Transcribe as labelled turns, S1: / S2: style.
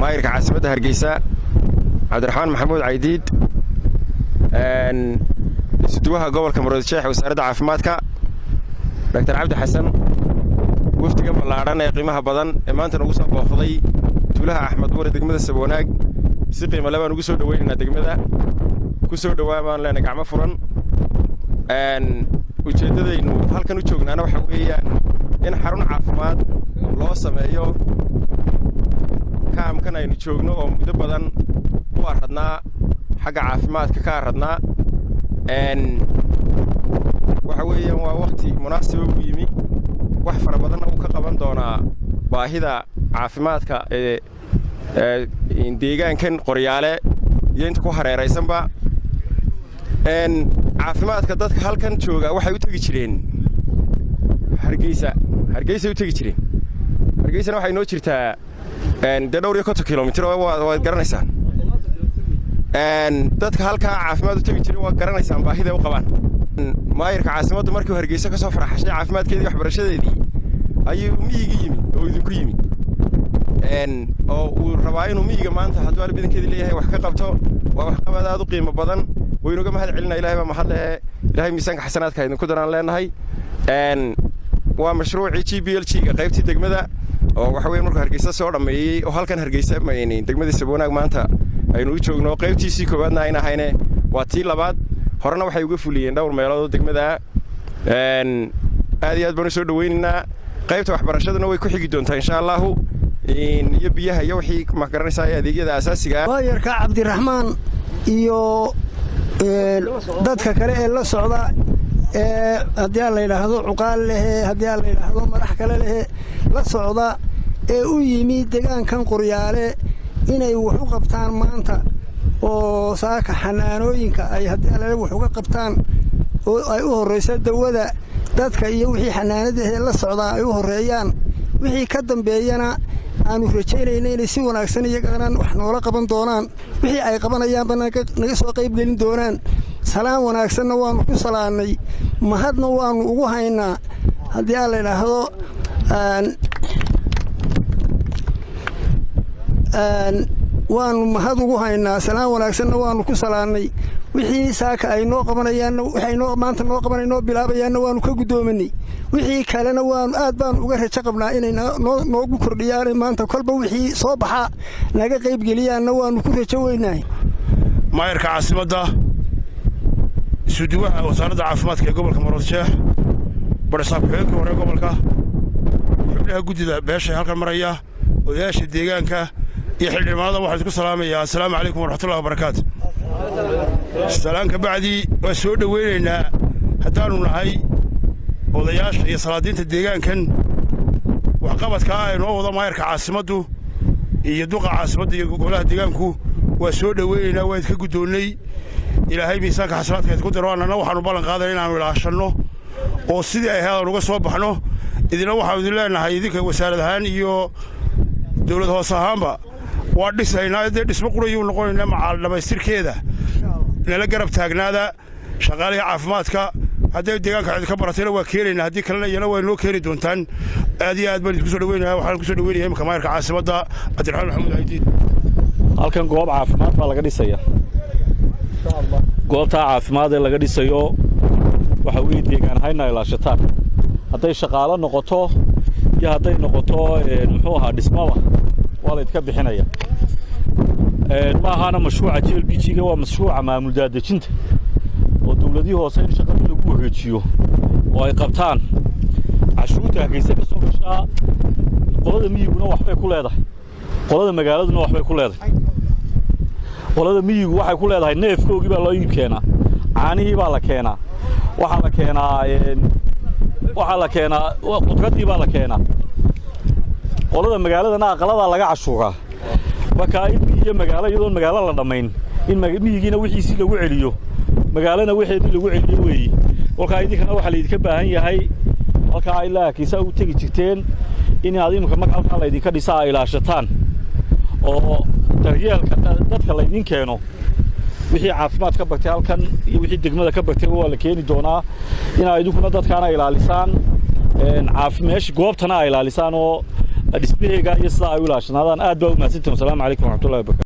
S1: maayirka caasimadda Hargeysa Cabdiraxmaan Maxamuud Caydiid isuduwaha gobolka Maroodijeex wasaaradda caafimaadka Dr. Cabdi Xasan wafdiga ballaaran ee qiimaha badan ee maanta ugu soo booqday tuulaha Axmed Buure degmada Saboonaag si qiimo leh baan ugu soo dhaweynaa degmada ku soo dhawaabaan leena gacmo furan ujeedadaynu halkan u joognaana waxa weeyaan in xarun caafimaad loo sameeyo kaamkan aynu joogno oo muddo badan u aradnaa xagga caafimaadka ka aradnaa waxa weeyaan waa waqti munaasib u yimi wax fara badan oo ka qaban doona baahida caafimaadka ee deegaankan Qoryaale iyo inta ku hareeraysanba caafimaadka dadka halkan jooga waxay u tagi jireen Hargeysa u tagi jireen Hargeysana waxay noo jirtaa dhowr iyo 50 kiiloomitir oo garanaysaan dadka halka caafimaad u tagi jireen waa garanaysaan baahida u qabaan maayirka caasimadda markii Hargeysa ka soo faraxshay caafimaadkeedii waxbarashadeedii ayuu miyiga yimi oo idinku yimi oo uu rabaa inuu miyiga maanta hadduu albidankeedii leeyahay wax ka qabto waa wax qabad aad u qiimo badan waynuga mahad celinaa ilaahay baa mahad leh ilaahay miisaanka xasanaadka idinku daraan leenahay waa mashruucii GBLG-ga qaybtii degmada oo waxa weeye markuu Hargeysa soo dhameeyay oo halkan Hargeysa maayeen degmada Saboonaag maanta aynu u joogno qaybtiisii koobaadna ayna hayne waa tii labaad horena waxay uga fuliyeen dhowr meelood degmada aad iyo aad baan soo dhaweynaynaa qaybta waxbarashadana way ku xigi doontaa insha Allah iyo biyaha iyo wixii ma garanaysaa adeegyada asaasiga ah
S2: maayirka Cabdiraxmaan iyo dadka kale ee la socda haddii la yiraahdo cuqaal leh haddii la yiraahdo madax kale leh la socda ee u yimi deegaankan Qoryaale inay wax u qabtaan maanta oo saaka xanaanooyinka ay haddii la wax uga qabtaan oo ay u horeyso dawada dadka iyo wixii xanaanada la socda ay u horeeyaan wixii ka dambeeyana aanu rajaynayna inay si wanaagsan iyagana wax noola qaban doonaan wixii ay qabanayaan naga soo qayb gelin doonaan salaam wanaagsanna waanu ku salaanay mahadna waanu ugu haynaa haddii la yiraahdo waanu mahad ugu haynaa salaam wanaagsanna waanu ku salaanay wixii saaka ay noo qabanayaan waxay noo maanta noo qabanayno bilaabayaan waanu ka gudoominay wixii kalena waanu aad baan uga rajo qabnaa inay noogu kordhiyaan maanta kolba wixii soo baxa naga qayb geliyaan waanu ku rajo weynahay
S3: maayirka caasimadda isuduwaha wasaaradda caafimaadka ee gobolka Maroodijeex barsaab xogka hore gobolka xubnaha gudida beesha halkan maraya odayaasha deegaanka iyo xildhibaanada waxaan isku salaamayaa assalaamu calaykum waraxmatullaahi wabarakaatu salaanka bacdi waa soo dhaweynaynaa haddaanu nahay odayaasha iyo salaadiinta deegaankan waxqabadka ay noo wada maayirka caasimaddu iyo duqa caasimadda iyo golaha deegaanku waa soo dhaweynaynaa waa idka gudoonnay ilaahay miisaanka xasanaadka idinku daro annana waxaanu ballan qaadanay inaanu ilaashanno oo sidii ay heedan uga soo baxno idina waxaanu idin leenahay idinka wasaarad ahaan iyo dawlad hoos ahaanba waa dhisaynaa dee dhismo qurayuu noqonaynaa macaal dhamaystirkeeda nala garab taagnaada shaqaalaha caafimaadka haddii deegaanka cid ka baratayna waa keenaynaa haddii kalena iyana waa noo keeni doontaan aad iyo aad baan idinku soo dhaweynayaa waxaan ku soo dhaweynayaa imika maayirka caasimadda Cabdiraxmaan Maxamuud Caydiid
S4: halkan goob caafimaad baa laga dhisaya goobta caafimaad ee laga dhisayo waxa weeye deegaan hayna ilaashataan hadday shaqaale noqoto iyo hadday noqoto muxuu ahaa dhismaba waa la idka bixinaya ma ahana mashruuca GLBG-ga waa mashruuca maamul daadejinta oo dawladii hoose in shaqada lagu wareejiyo oo ay qabtaan cashuurta Hargeysa ka soo gashaa qolada miyiguna waxbay ku leedahay qolada magaaladuna waxbay ku leedahay qolada miyigu waxay ku leedahay neefkoogii baa loo iib keenaa caanihii baa la keenaa waxa la keenaa qudradii baa la keenaa qolada magaaladana aqalada laga cashuuraa marka iyo magaalo iyadoo magaalo la dhamayn in miyigiina wixiisii lagu celiyo magaalana wixeedii lagu celiyo weeyii walka idinkana waxa la idinka baahan yahay halka ay laakiisa u tagi jirteen in aad imka halka la idinka dhisaa ilaashataan oo daryeelka dadka la idin keeno wixii caafimaad ka bagtay halkan iyo wixii degmada ka bagtay waa la keeni doonaa in ay idinkuna dadkaana ilaalisaan caafimaad goobtana ay ilaalisaan oo dhismaheega iyo sida ay u ilaashanaadaan aad baa u mahadsantihiin. Assalaamu calaykum waraxmatullahi wabarakaatu.